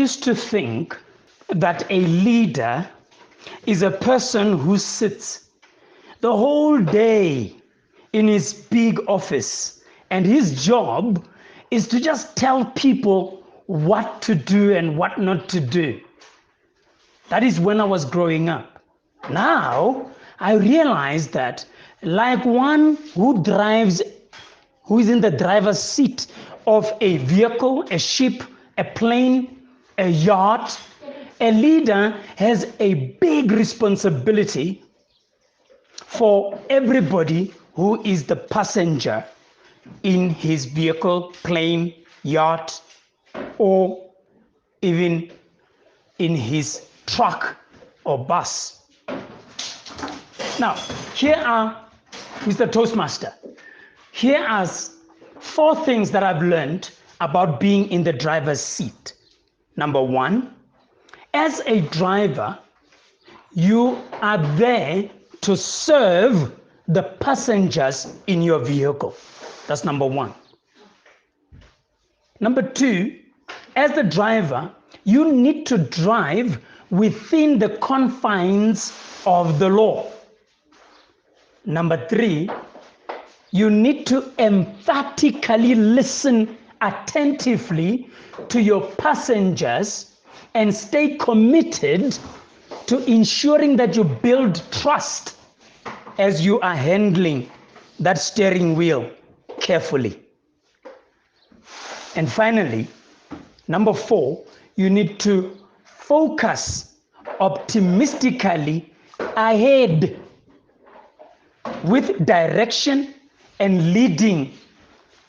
used to think that a leader is a person who sits the whole day in his big office, and his job is to just tell people what to do and what not to do. That is when I was growing up. Now, I realize that like one who is in the driver's seat of a vehicle, a ship, a plane, a yacht, a leader has a big responsibility for everybody who is the passenger in his vehicle, plane, yacht, or even in his truck or bus. Now, here are Mr. Toastmaster. Here are 4 things that I've learned about being in the driver's seat. Number 1, as a driver, you are there to serve the passengers in your vehicle. That's number 1. Number 2, as the driver, you need to drive within the confines of the law. Number 3, you need to emphatically listen attentively to your passengers and stay committed to ensuring that you build trust as you are handling that steering wheel carefully. And finally, number 4, you need to focus optimistically ahead with direction and leading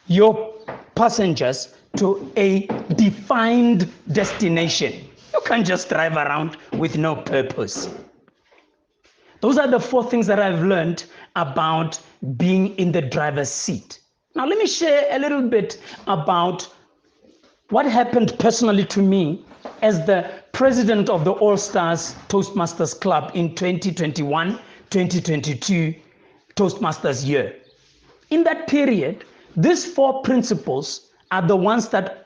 your passengers to a defined destination. You can't just drive around with no purpose. Those are the 4 things that I've learned about being in the driver's seat. Now, let me share a little bit about what happened personally to me as the president of the All-Stars Toastmasters Club in 2021-2022 Toastmasters year. In that period, these 4 principles are the ones that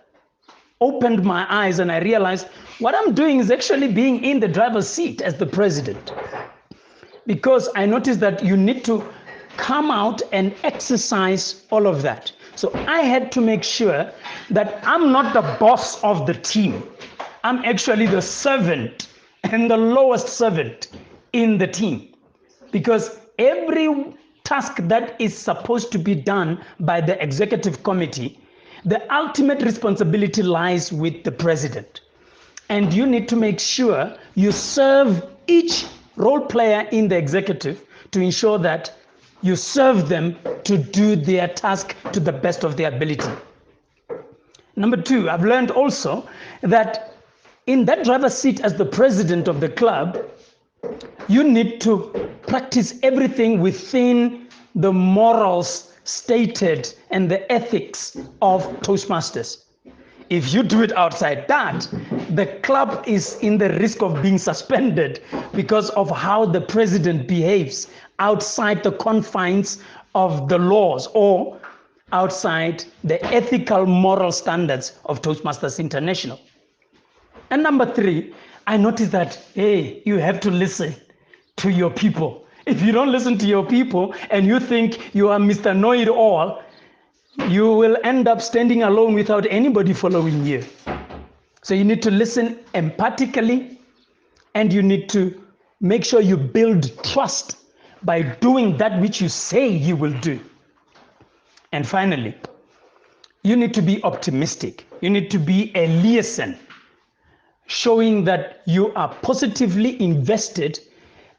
opened my eyes, and I realized what I'm doing is actually being in the driver's seat as the president. Because I noticed that you need to come out and exercise all of that. So I had to make sure that I'm not the boss of the team. I'm actually the servant and the lowest servant in the team. Because every task that is supposed to be done by the executive committee, the ultimate responsibility lies with the president. And you need to make sure you serve each role player in the executive to ensure that you serve them to do their task to the best of their ability. Number 2, I've learned also that in that driver's seat as the president of the club, you need to practice everything within the morals stated and the ethics of Toastmasters. If you do it outside that, the club is in the risk of being suspended because of how the president behaves outside the confines of the laws or outside the ethical moral standards of Toastmasters International. And number 3, I noticed that, hey, you have to listen to your people. If you don't listen to your people and you think you are Mr. Know-it-all, you will end up standing alone without anybody following you. So you need to listen empathically, and you need to make sure you build trust by doing that which you say you will do. And finally, you need to be optimistic. You need to be a liaison, showing that you are positively invested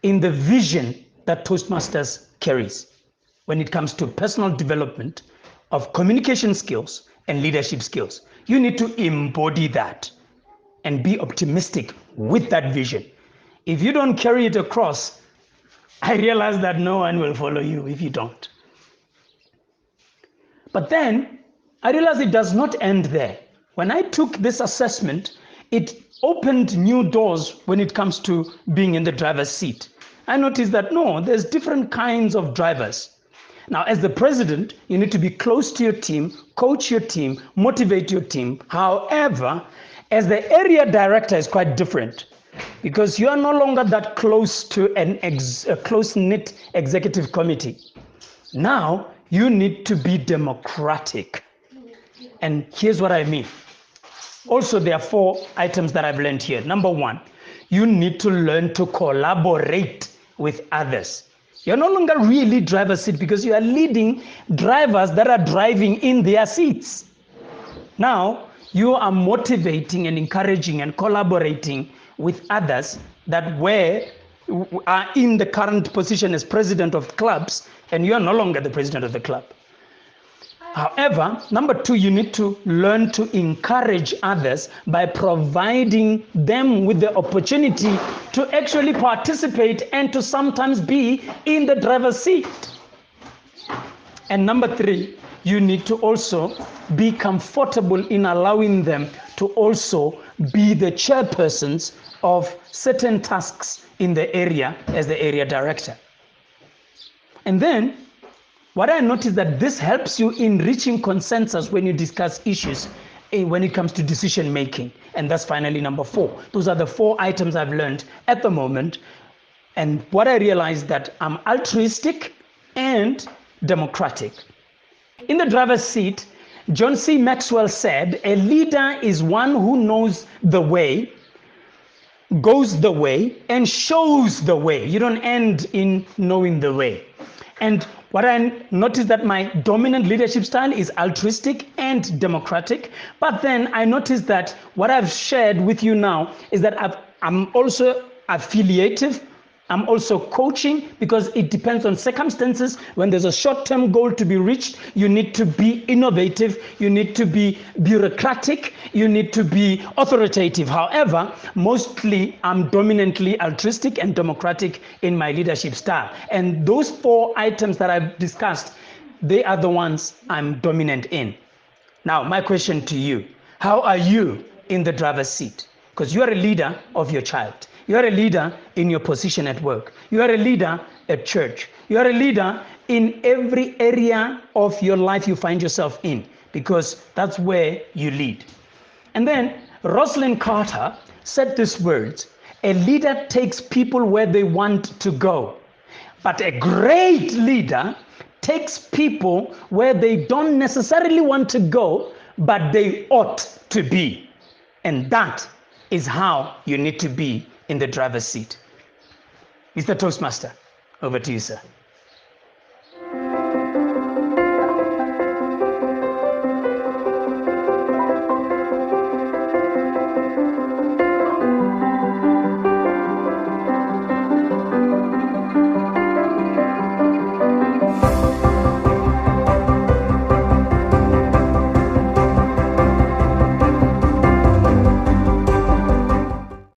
in the vision that Toastmasters carries when it comes to personal development of communication skills and leadership skills. You need to embody that and be optimistic with that vision. If you don't carry it across, I realize that no one will follow you if you don't. But then I realized it does not end there. When I took this assessment, it opened new doors when it comes to being in the driver's seat. I noticed that no, there's different kinds of drivers. Now, as the president, you need to be close to your team, coach your team, motivate your team. However, as the area director is quite different, because you are no longer that close to a close-knit executive committee. Now you need to be democratic. And here's what I mean. Also, there are 4 items that I've learned here. Number 1, you need to learn to collaborate with others. You're no longer really driver's seat because you are leading drivers that are driving in their seats. Now, you are motivating and encouraging and collaborating with others that are in the current position as president of clubs, and you are no longer the president of the club. However, number 2, you need to learn to encourage others by providing them with the opportunity to actually participate and to sometimes be in the driver's seat. And number 3, you need to also be comfortable in allowing them to also be the chairpersons of certain tasks in the area as the area director. And then, what I noticed that this helps you in reaching consensus when you discuss issues when it comes to decision making. And that's finally number 4. Those are the 4 items I've learned at the moment. And what I realized that I'm altruistic and democratic. In the driver's seat, John C. Maxwell said, a leader is one who knows the way, goes the way, and shows the way. You don't end in knowing the way. And what I noticed that my dominant leadership style is altruistic and democratic. But then I noticed that what I've shared with you now is that I'm also affiliative. I'm also coaching, because it depends on circumstances. When there's a short-term goal to be reached, you need to be innovative, you need to be bureaucratic, you need to be authoritative. However, mostly I'm dominantly altruistic and democratic in my leadership style. And those 4 items that I've discussed, they are the ones I'm dominant in. Now, my question to you, how are you in the driver's seat? Because you are a leader of your child. You are a leader in your position at work. You are a leader at church. You are a leader in every area of your life you find yourself in, because that's where you lead. And then Rosalind Carter said these words, a leader takes people where they want to go, but a great leader takes people where they don't necessarily want to go, but they ought to be. And that is how you need to be in the driver's seat. Mr. Toastmaster, over to you, sir.